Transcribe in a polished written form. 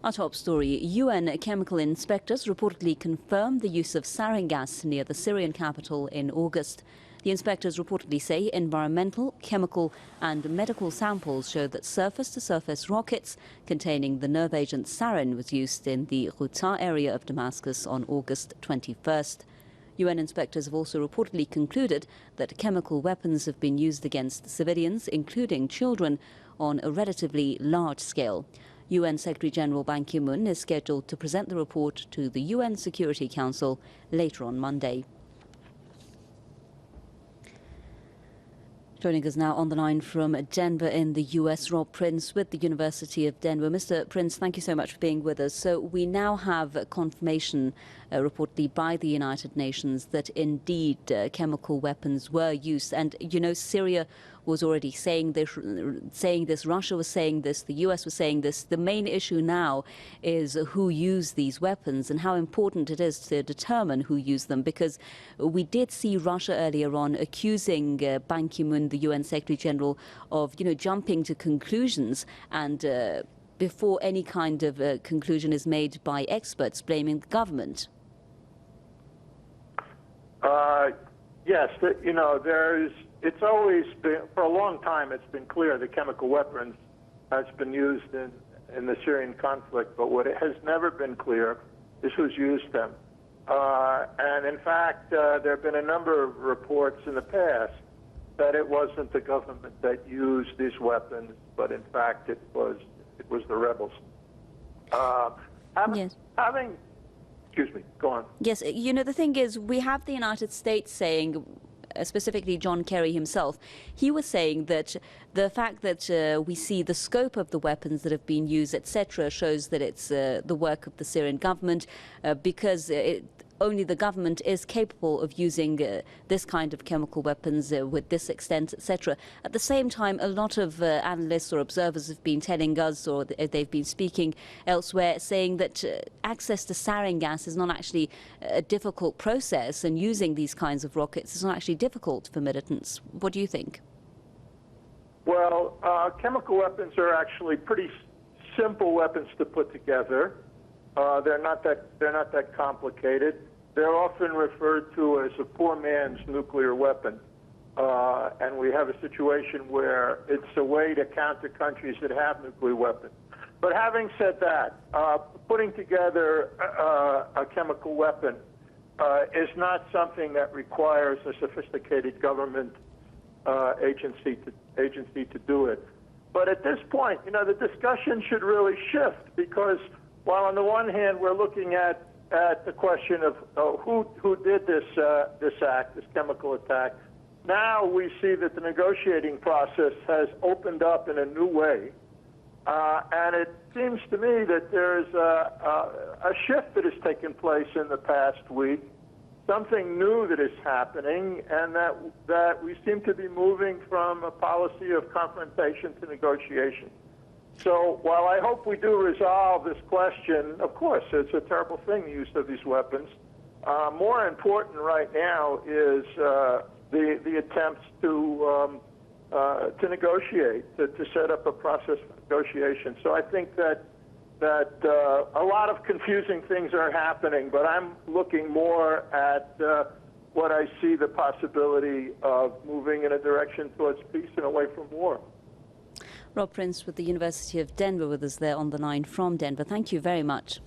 Our top story, UN chemical inspectors reportedly confirmed the use of sarin gas near the Syrian capital in August. The inspectors reportedly say environmental, chemical and medical samples showed that surface-to-surface rockets containing the nerve agent sarin was used in the Ghouta area of Damascus on August 21st. UN inspectors have also reportedly concluded that chemical weapons have been used against civilians, including children, on a relatively large scale. UN Secretary-General Ban Ki-moon is scheduled to present the report to the UN Security Council later on Monday. Joining us now on the line from Denver in the US, Rob Prince with the University of Denver. Mr. Prince, thank you so much for being with us. So we now have confirmation reportedly by the United Nations that indeed chemical weapons were used. And, you know, Syria was already saying this, Russia was saying this, the US was saying this. The main issue now is who used these weapons and how important it is to determine who used them, because we did see Russia earlier on accusing Ban Ki-moon, the UN Secretary General, of, you know, jumping to conclusions and before any kind of conclusion is made by experts, blaming the government. Yes, you know, it's always been, for a long time, it's been clear that chemical weapons has been used in the Syrian conflict, but what it has never been clear is who's used them. And in fact, there have been a number of reports in the past that it wasn't the government that used these weapons, but in fact it was the rebels. Yes. Excuse me, go on. Yes, you know, the thing is, we have the United States saying, specifically John Kerry himself, he was saying that the fact that we see the scope of the weapons that have been used, etc., shows that it's the work of the Syrian government, because only the government is capable of using this kind of chemical weapons with this extent, etc. At the same time, a lot of analysts or observers have been telling us, or they've been speaking elsewhere, saying that access to sarin gas is not actually a difficult process, and using these kinds of rockets is not actually difficult for militants. What do you think? Well, chemical weapons are actually pretty simple weapons to put together. They're not that complicated. They're often referred to as a poor man's nuclear weapon. And we have a situation where it's a way to counter countries that have nuclear weapons. But having said that, putting together a chemical weapon is not something that requires a sophisticated government agency to do it. But at this point, you know, the discussion should really shift, because while on the one hand we're looking at the question of who did this act, this chemical attack, now we see that the negotiating process has opened up in a new way, and it seems to me that there's a shift that has taken place in the past week, something new that is happening, and that we seem to be moving from a policy of confrontation to negotiation. So while I hope we do resolve this question, of course, it's a terrible thing, the use of these weapons. More important right now is the attempts to negotiate, to set up a process for negotiation. So I think that a lot of confusing things are happening, but I'm looking more at what I see the possibility of moving in a direction towards peace and away from war. Rob Prince with the University of Denver with us there on the line from Denver. Thank you very much.